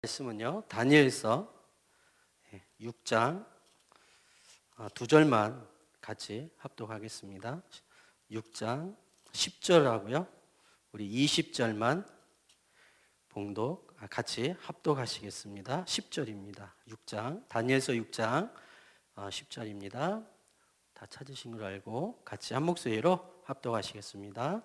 말씀은요, 다니엘서 6장 2절만 같이 합독하겠습니다. 6장 10절하고요. 우리 20절만 봉독 같이 합독하시겠습니다. 10절입니다. 6장 다니엘서 6장 10절입니다. 다 찾으신 걸 알고 같이 한 목소리로 합독하시겠습니다.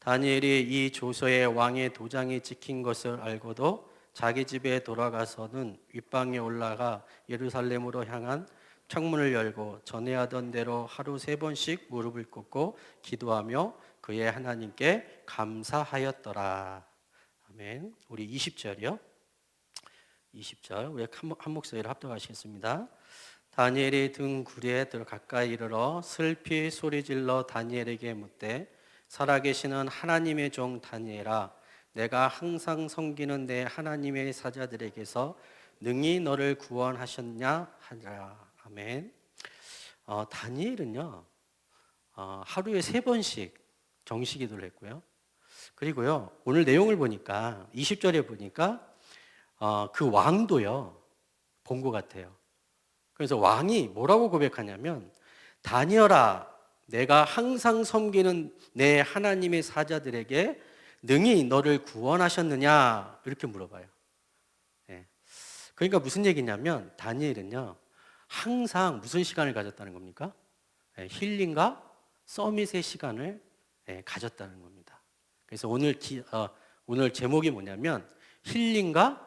다니엘이 이 조서에 왕의 도장이 찍힌 것을 알고도 자기 집에 돌아가서는 윗방에 올라가 예루살렘으로 향한 창문을 열고 전에 하던 대로 하루 3번씩 무릎을 꿇고 기도하며 그의 하나님께 감사하였더라. 아멘. 우리 20절이요. 20절 우리 한 목소리로 합독하시겠습니다. 다니엘이 등 굴에 들어 가까이 이르러 슬피 소리질러 다니엘에게 묻되 살아계시는 하나님의 종 다니엘아, 내가 항상 섬기는 내 하나님의 사자들에게서 능히 너를 구원하셨냐 하니라. 아멘. 다니엘은요 하루에 3번씩 정시기도를 했고요. 그리고요 오늘 내용을 보니까 20절에 보니까 그 왕도요 본 것 같아요. 그래서 왕이 뭐라고 고백하냐면, 다니엘아, 내가 항상 섬기는 내 하나님의 사자들에게 능히 너를 구원하셨느냐 이렇게 물어봐요. 그러니까 무슨 얘기냐면 다니엘은요 항상 무슨 시간을 가졌다는 겁니까? 힐링과 서밋의 시간을 가졌다는 겁니다. 그래서 오늘 제목이 뭐냐면 힐링과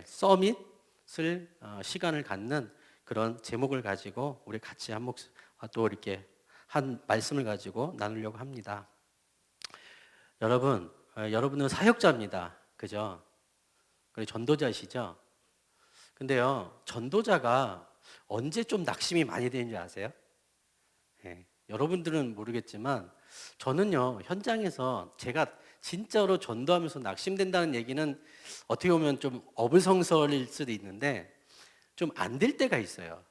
서밋을 시간을 갖는 그런 제목을 가지고 우리 같이 또 이렇게 한 말씀을 가지고 나누려고 합니다. 여러분은 사역자입니다. 그죠? 그리고 전도자이시죠? 근데요, 전도자가 언제 좀 낙심이 많이 되는지 아세요? 여러분들은 모르겠지만 저는요, 현장에서 제가 진짜로 전도하면서 낙심된다는 얘기는 어떻게 보면 좀 어불성설일 수도 있는데 좀 안 될 때가 있어요.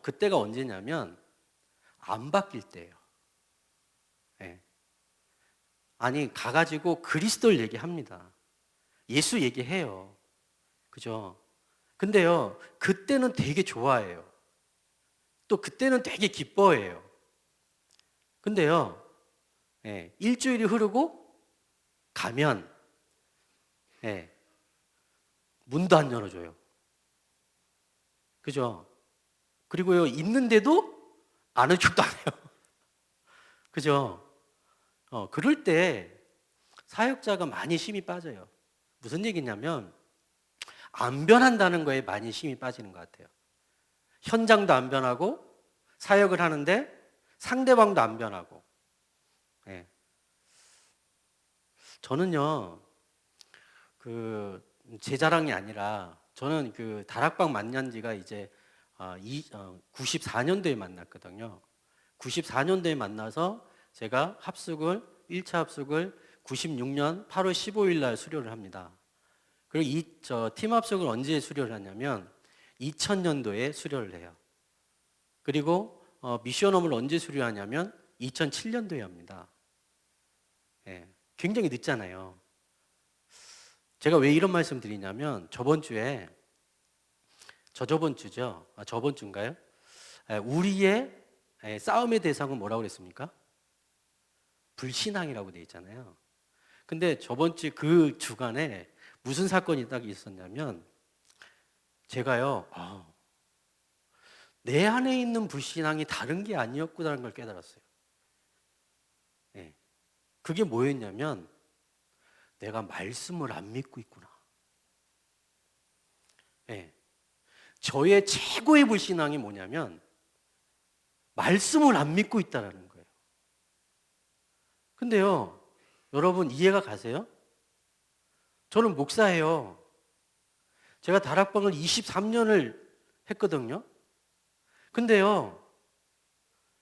그때가 언제냐면 안 바뀔 때예요. 아니 가가지고 그리스도를 얘기합니다. 예수 얘기해요. 그죠? 근데요 그때는 되게 좋아해요. 또 그때는 되게 기뻐해요. 근데요 일주일이 흐르고 가면 문도 안 열어줘요. 그죠? 그리고요 있는데도 아는 척도 안 해요. 그죠? 그럴 때 사역자가 많이 힘이 빠져요. 무슨 얘기냐면 안 변한다는 거에 많이 힘이 빠지는 것 같아요. 현장도 안 변하고 사역을 하는데 상대방도 안 변하고. 저는요 제 자랑이 아니라 저는 다락방 만난 지가 이제 94년도에 만났거든요. 94년도에 만나서 제가 1차 합숙을 96년 8월 15일 날 수료를 합니다. 그리고 팀 합숙을 언제 수료를 하냐면 2000년도에 수료를 해요. 그리고 미션홈을 언제 수료하냐면 2007년도에 합니다. 굉장히 늦잖아요. 제가 왜 이런 말씀 드리냐면 저번 주인가요? 우리의 싸움의 대상은 뭐라고 그랬습니까? 불신앙이라고 되어 있잖아요. 근데 저번 주 그 주간에 무슨 사건이 딱 있었냐면 제가요 내 안에 있는 불신앙이 다른 게 아니었구나라는 걸 깨달았어요. 그게 뭐였냐면 내가 말씀을 안 믿고 있구나. 저의 최고의 불신앙이 뭐냐면 말씀을 안 믿고 있다라는 거예요. 근데요, 여러분 이해가 가세요? 저는 목사예요. 제가 다락방을 23년을 했거든요. 근데요,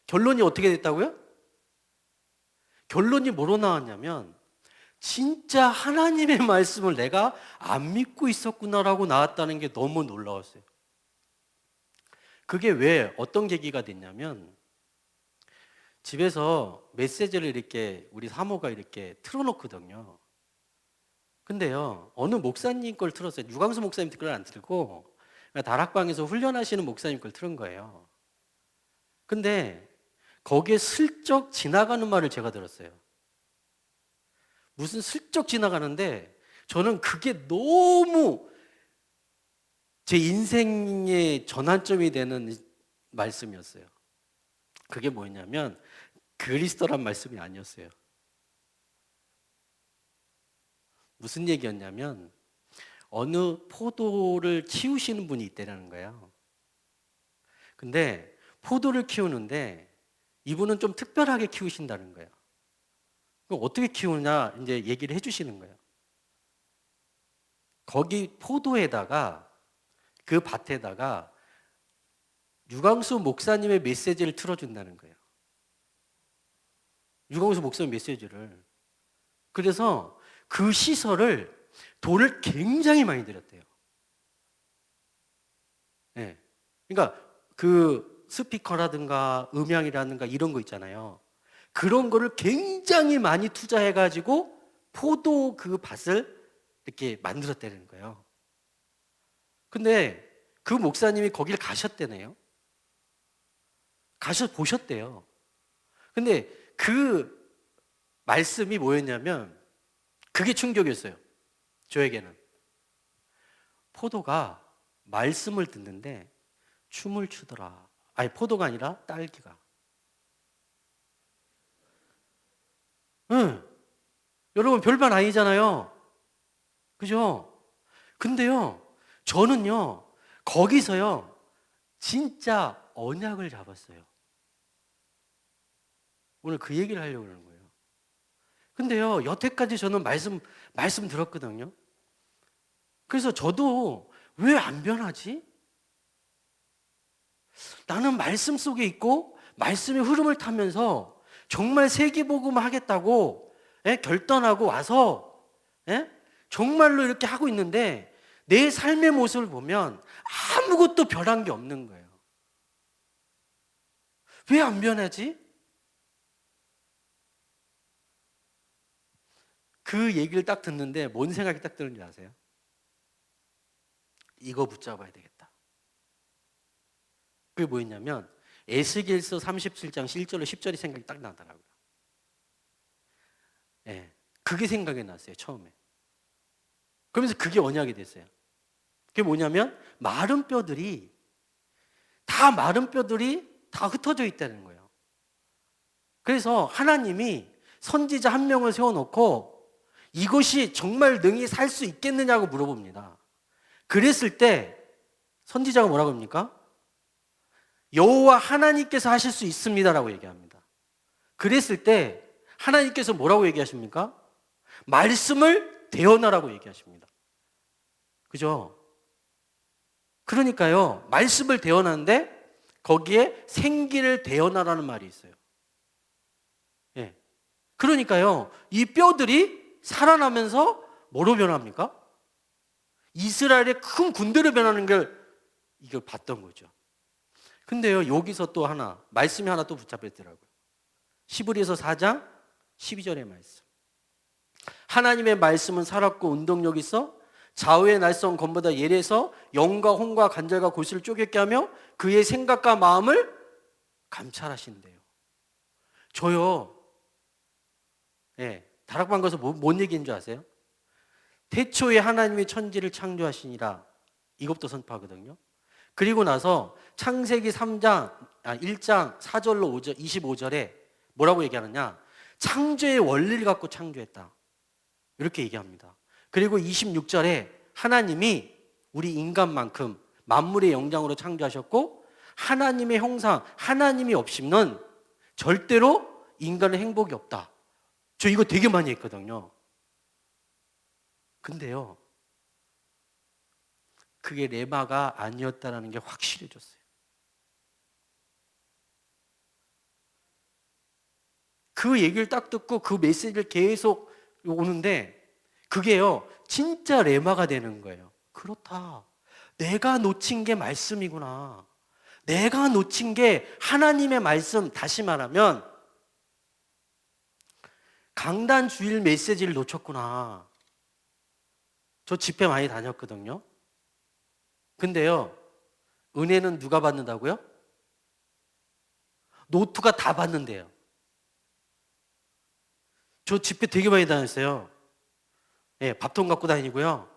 결론이 어떻게 됐다고요? 결론이 뭐로 나왔냐면 진짜 하나님의 말씀을 내가 안 믿고 있었구나라고 나왔다는 게 너무 놀라웠어요. 그게 왜 어떤 계기가 됐냐면 집에서 메시지를 이렇게 우리 사모가 이렇게 틀어놓거든요. 근데요, 어느 목사님 걸 틀었어요. 유광수 목사님 걸 안 틀고 다락방에서 훈련하시는 목사님 걸 틀은 거예요. 근데 거기에 슬쩍 지나가는 말을 제가 들었어요. 무슨 슬쩍 지나가는데 저는 그게 너무 제 인생의 전환점이 되는 말씀이었어요. 그게 뭐였냐면 그리스도란 말씀이 아니었어요. 무슨 얘기였냐면 어느 포도를 키우시는 분이 있다라는 거예요. 근데 포도를 키우는데 이분은 좀 특별하게 키우신다는 거예요. 그럼 어떻게 키우냐 이제 얘기를 해주시는 거예요. 거기 포도에다가 그 밭에다가 유광수 목사님의 메시지를 틀어준다는 거예요. 유광수 목사님 메시지를. 그래서 그 시설을 돈을 굉장히 많이 들였대요. 네. 그러니까 그 스피커라든가 음향이라든가 이런 거 있잖아요. 그런 거를 굉장히 많이 투자해가지고 포도 그 밭을 이렇게 만들었다는 거예요. 근데 그 목사님이 거기를 가셨대네요. 가서 보셨대요. 근데 그 말씀이 뭐였냐면 그게 충격이었어요. 저에게는. 포도가 말씀을 듣는데 춤을 추더라. 아니, 포도가 아니라 딸기가. 응. 여러분, 별말 아니잖아요. 그죠? 근데요, 저는요, 거기서요, 진짜 언약을 잡았어요. 오늘 그 얘기를 하려고 그러는 거예요. 근데요, 여태까지 저는 말씀 들었거든요. 그래서 저도 왜 안 변하지? 나는 말씀 속에 있고 말씀의 흐름을 타면서 정말 세계복음 하겠다고 결단하고 와서 정말로 이렇게 하고 있는데 내 삶의 모습을 보면 아무것도 변한 게 없는 거예요. 왜 안 변하지? 그 얘기를 딱 듣는데 뭔 생각이 딱 드는지 아세요? 이거 붙잡아야 되겠다. 그게 뭐였냐면 에스겔서 37장 1절로 10절이 생각이 딱 나더라고요. 예, 그게 생각이 났어요, 처음에. 그러면서 그게 언약이 됐어요. 그게 뭐냐면 마른 뼈들이 다 흩어져 있다는 거예요. 그래서 하나님이 선지자 한 명을 세워놓고 이것이 정말 능히 살 수 있겠느냐고 물어봅니다. 그랬을 때 선지자가 뭐라고 합니까? 여호와 하나님께서 하실 수 있습니다라고 얘기합니다. 그랬을 때 하나님께서 뭐라고 얘기하십니까? 말씀을 대언하라고 얘기하십니다. 그죠? 그러니까요, 말씀을 대언하는데 거기에 생기를 대언하라는 말이 있어요. 예. 그러니까요, 이 뼈들이 살아나면서 뭐로 변합니까? 이스라엘의 큰 군대로 변하는 걸 이걸 봤던 거죠. 근데요, 여기서 또 하나, 말씀이 하나 또 붙잡혔더라고요. 히브리서 4장 12절의 말씀. 하나님의 말씀은 살았고 운동력 있어 좌우의 날선 검보다 예리해서 영과 혼과 관절과 골수를 쪼갰게 하며 그의 생각과 마음을 감찰하신대요. 저요, 다락방 가서 뭔 얘기인 줄 아세요? 태초에 하나님이 천지를 창조하시니라, 이것도 선포하거든요. 그리고 나서 창세기 1장 4절로 25절에 뭐라고 얘기하느냐? 창조의 원리를 갖고 창조했다, 이렇게 얘기합니다. 그리고 26절에 하나님이 우리 인간만큼 만물의 영장으로 창조하셨고 하나님의 형상, 하나님이 없이는 절대로 인간의 행복이 없다. 저 이거 되게 많이 했거든요. 근데요, 그게 레마가 아니었다는 게 확실해졌어요. 그 얘기를 딱 듣고 그 메시지를 계속 오는데 그게요, 진짜 레마가 되는 거예요. 그렇다. 내가 놓친 게 말씀이구나. 내가 놓친 게 하나님의 말씀, 다시 말하면 강단 주일 메시지를 놓쳤구나. 저 집회 많이 다녔거든요. 근데요, 은혜는 누가 받는다고요? 노트가 다 받는데요. 저 집회 되게 많이 다녔어요. 예, 밥통 갖고 다니고요.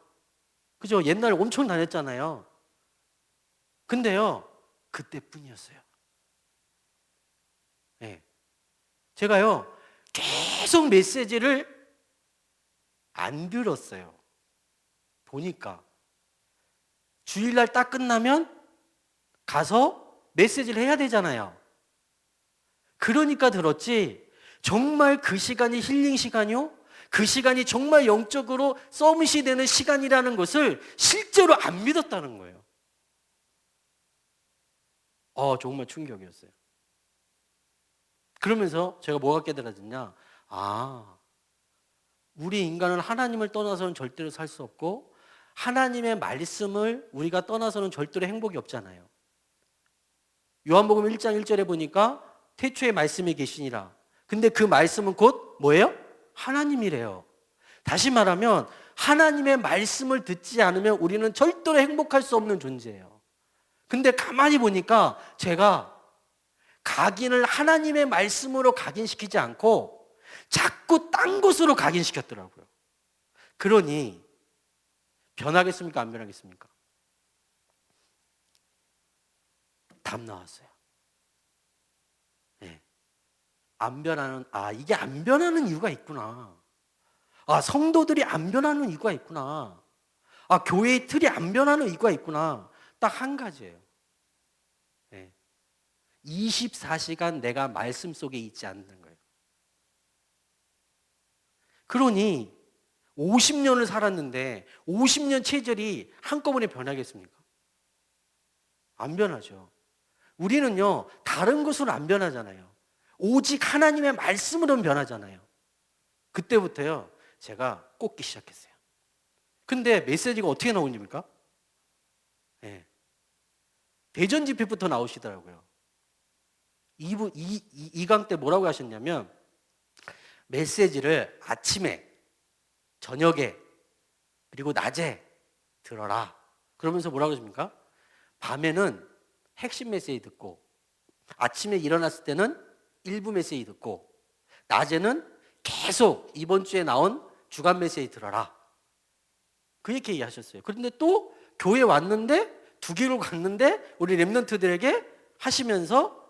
그죠? 옛날에 엄청 다녔잖아요. 근데요, 그때뿐이었어요. 예. 제가요, 계속 메시지를 안 들었어요. 보니까. 주일날 딱 끝나면 가서 메시지를 해야 되잖아요. 그러니까 들었지, 정말 그 시간이 힐링 시간이요? 그 시간이 정말 영적으로 서밋이 되는 시간이라는 것을 실제로 안 믿었다는 거예요. 정말 충격이었어요. 그러면서 제가 뭐가 깨달아졌냐? 우리 인간은 하나님을 떠나서는 절대로 살 수 없고, 하나님의 말씀을 우리가 떠나서는 절대로 행복이 없잖아요. 요한복음 1장 1절에 보니까 태초에 말씀이 계시니라. 근데 그 말씀은 곧 뭐예요? 하나님이래요. 다시 말하면 하나님의 말씀을 듣지 않으면 우리는 절대로 행복할 수 없는 존재예요. 근데 가만히 보니까 제가 각인을 하나님의 말씀으로 각인시키지 않고 자꾸 딴 곳으로 각인시켰더라고요. 그러니 변하겠습니까? 안 변하겠습니까? 답 나왔어요. 네. 안 변하는, 이게 안 변하는 이유가 있구나. 성도들이 안 변하는 이유가 있구나. 교회의 틀이 안 변하는 이유가 있구나. 딱 한 가지예요. 네. 24시간 내가 말씀 속에 있지 않는 거예요. 그러니 50년을 살았는데 50년 체질이 한꺼번에 변하겠습니까? 안 변하죠. 우리는요, 다른 것으로 안 변하잖아요. 오직 하나님의 말씀으로는 변하잖아요. 그때부터요, 제가 꽂기 시작했어요. 근데 메시지가 어떻게 나오십니까? 네. 대전 집회부터 나오시더라고요. 이 강 때 뭐라고 하셨냐면, 메시지를 아침에, 저녁에, 그리고 낮에 들어라. 그러면서 뭐라고 하십니까? 밤에는 핵심 메시지 듣고, 아침에 일어났을 때는 일부 메시지 듣고, 낮에는 계속 이번 주에 나온 주간 메시지 들어라. 그렇게 얘기하셨어요. 그런데 또 교회 왔는데, 두 개로 갔는데 우리 렘넌트들에게 하시면서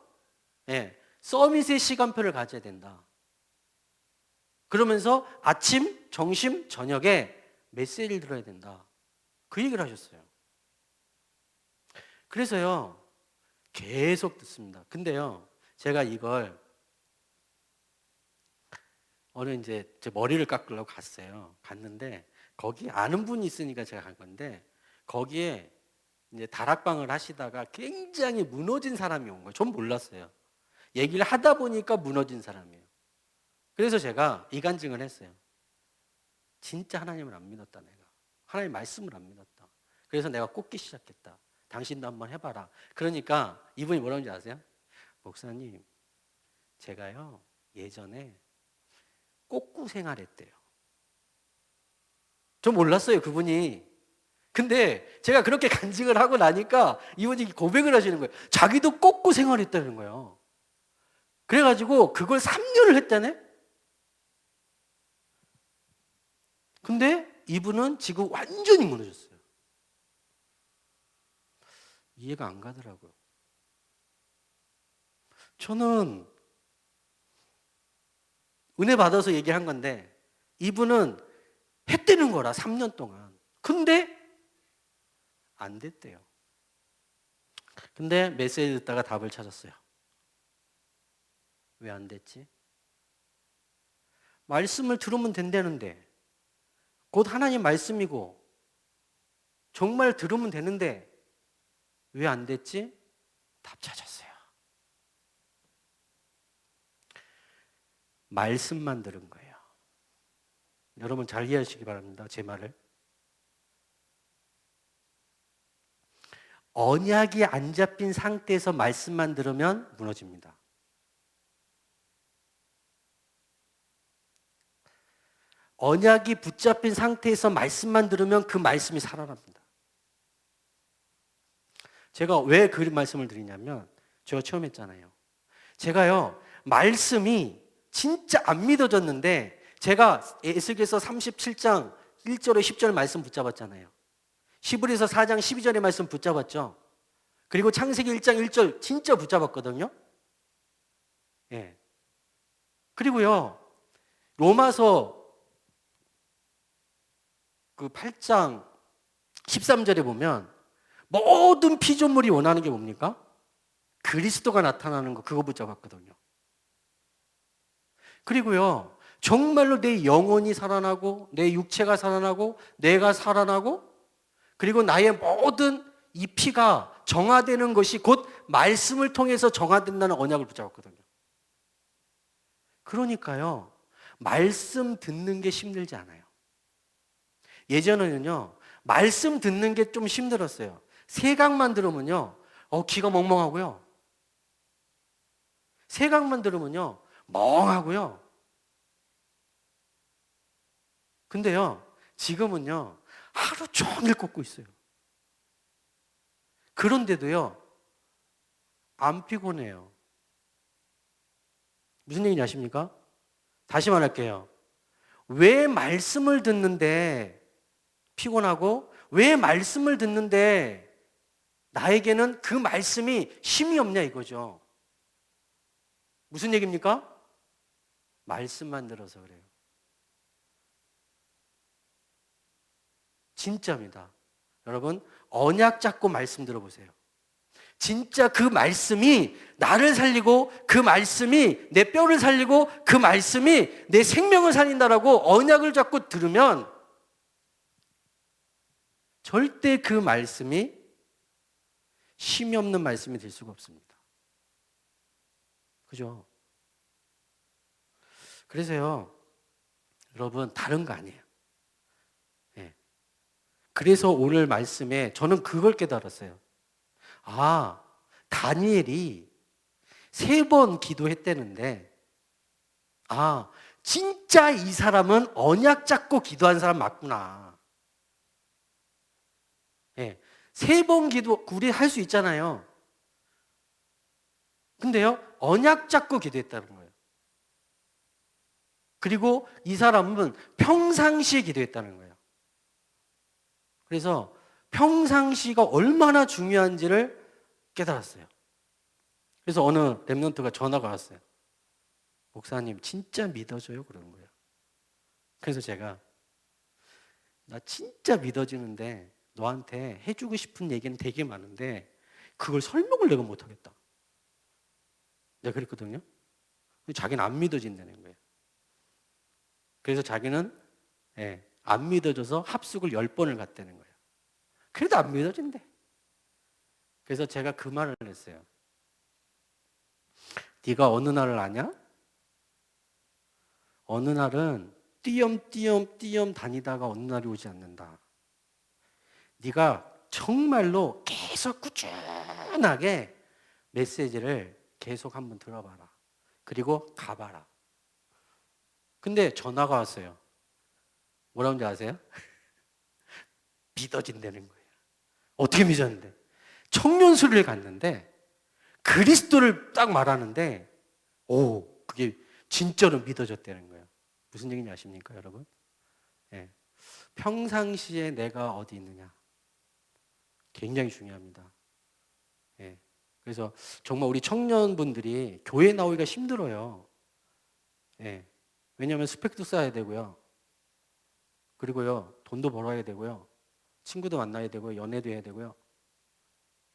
서밋의 시간표를 가져야 된다. 그러면서 아침, 점심, 저녁에 메시지를 들어야 된다. 그 얘기를 하셨어요. 그래서요, 계속 듣습니다. 근데요, 제가 이걸 어느 이제 제 머리를 깎으려고 갔는데 거기 아는 분이 있으니까 제가 간 건데, 거기에 이제 다락방을 하시다가 굉장히 무너진 사람이 온 거예요. 전 몰랐어요. 얘기를 하다 보니까 무너진 사람이에요. 그래서 제가 이간증을 했어요. 진짜 하나님을 안 믿었다, 내가. 하나님 말씀을 안 믿었다. 그래서 내가 꽂기 시작했다. 당신도 한번 해봐라. 그러니까 이분이 뭐라고 하는지 아세요? 목사님, 제가요, 예전에 꽂구 생활했대요. 저 몰랐어요, 그분이. 근데 제가 그렇게 간증을 하고 나니까 이분이 고백을 하시는 거예요. 자기도 꽂구 생활했다는 거예요. 그래가지고 그걸 3년을 했다네? 근데 이분은 지금 완전히 무너졌어요. 이해가 안 가더라고요. 저는 은혜 받아서 얘기한 건데, 이분은 했다는 거라, 3년 동안. 근데 안 됐대요. 근데 메시지 듣다가 답을 찾았어요. 왜 안 됐지? 말씀을 들으면 된다는데, 곧 하나님 말씀이고 정말 들으면 되는데 왜 안 됐지? 답 찾았어요. 말씀만 들은 거예요. 여러분 잘 이해하시기 바랍니다, 제 말을. 언약이 안 잡힌 상태에서 말씀만 들으면 무너집니다. 언약이 붙잡힌 상태에서 말씀만 들으면 그 말씀이 살아납니다. 제가 왜 그 말씀을 드리냐면 제가 처음 했잖아요. 제가요, 말씀이 진짜 안 믿어졌는데 제가 에스겔서 37장 1절에 10절 말씀 붙잡았잖아요. 히브리서 4장 12절의 말씀 붙잡았죠. 그리고 창세기 1장 1절 진짜 붙잡았거든요. 예. 그리고요, 로마서 그 8장 13절에 보면 모든 피조물이 원하는 게 뭡니까? 그리스도가 나타나는 거, 그거 붙잡았거든요. 그리고요, 정말로 내 영혼이 살아나고 내 육체가 살아나고 내가 살아나고 그리고 나의 모든 이 피가 정화되는 것이 곧 말씀을 통해서 정화된다는 언약을 붙잡았거든요. 그러니까요, 말씀 듣는 게 힘들지 않아요. 예전에는요, 말씀 듣는 게 좀 힘들었어요. 세강만 들으면요, 귀가 멍멍하고요. 세강만 들으면요, 멍하고요. 근데요, 지금은요, 하루 종일 꽂고 있어요. 그런데도요, 안 피곤해요. 무슨 얘기인지 아십니까? 다시 말할게요. 왜 말씀을 듣는데 피곤하고, 왜 말씀을 듣는데 나에게는 그 말씀이 힘이 없냐 이거죠. 무슨 얘기입니까? 말씀만 들어서 그래요. 진짜입니다. 여러분, 언약 잡고 말씀 들어보세요. 진짜 그 말씀이 나를 살리고 그 말씀이 내 뼈를 살리고 그 말씀이 내 생명을 살린다라고 언약을 잡고 들으면 절대 그 말씀이 힘이 없는 말씀이 될 수가 없습니다. 그죠? 그래서요, 여러분, 다른 거 아니에요. 네. 그래서 오늘 말씀에 저는 그걸 깨달았어요. 아, 다니엘이 3번 기도했다는데, 아, 진짜 이 사람은 언약 잡고 기도한 사람 맞구나. 예. 3번 기도, 우리 할 수 있잖아요. 근데요, 언약 잡고 기도했다는 거예요. 그리고 이 사람은 평상시에 기도했다는 거예요. 그래서 평상시가 얼마나 중요한지를 깨달았어요. 그래서 어느 랩런트가 전화가 왔어요. 목사님, 진짜 믿어줘요? 그러는 거예요. 그래서 제가, 나 진짜 믿어지는데 너한테 해주고 싶은 얘기는 되게 많은데 그걸 설명을 내가 못하겠다. 내가 그랬거든요. 자기는 안 믿어진다는 거예요. 그래서 자기는 안 믿어져서 합숙을 10번을 갔다는 거예요. 그래도 안 믿어진대. 그래서 제가 그 말을 했어요. 네가 어느 날을 아냐? 어느 날은 띄엄띄엄 다니다가 어느 날이 오지 않는다. 네가 정말로 계속 꾸준하게 메시지를 계속 한번 들어봐라. 그리고 가봐라. 근데 전화가 왔어요. 뭐라는지 아세요? 믿어진다는 거예요. 어떻게 믿었는데? 청년수를 갔는데 그리스도를 딱 말하는데 그게 진짜로 믿어졌다는 거예요. 무슨 얘기인지 아십니까, 여러분? 예. 평상시에 내가 어디 있느냐 굉장히 중요합니다. 예. 그래서 정말 우리 청년분들이 교회 나오기가 힘들어요. 예. 왜냐하면 스펙도 쌓아야 되고요. 그리고요, 돈도 벌어야 되고요. 친구도 만나야 되고요. 연애도 해야 되고요.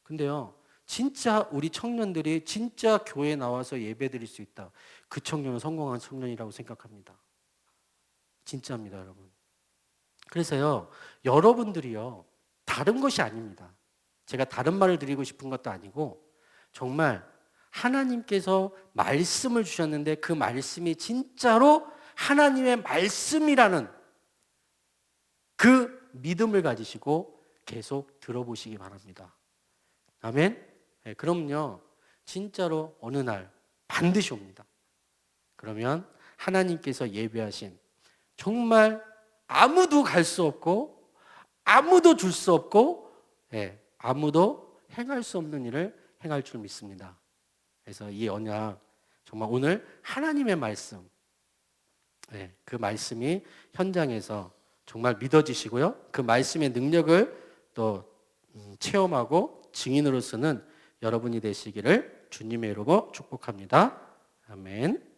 근데요, 진짜 우리 청년들이 진짜 교회에 나와서 예배 드릴 수 있다. 그 청년은 성공한 청년이라고 생각합니다. 진짜입니다, 여러분. 그래서요, 여러분들이요, 다른 것이 아닙니다. 제가 다른 말을 드리고 싶은 것도 아니고 정말 하나님께서 말씀을 주셨는데 그 말씀이 진짜로 하나님의 말씀이라는 그 믿음을 가지시고 계속 들어보시기 바랍니다. 아멘? 네, 그럼요, 진짜로 어느 날 반드시 옵니다. 그러면 하나님께서 예비하신 정말 아무도 갈 수 없고 아무도 줄 수 없고 아무도 행할 수 없는 일을 행할 줄 믿습니다. 그래서 이 언약 정말 오늘 하나님의 말씀 그 말씀이 현장에서 정말 믿어지시고요. 그 말씀의 능력을 또 체험하고 증인으로서는 여러분이 되시기를 주님의 이름으로 축복합니다. 아멘.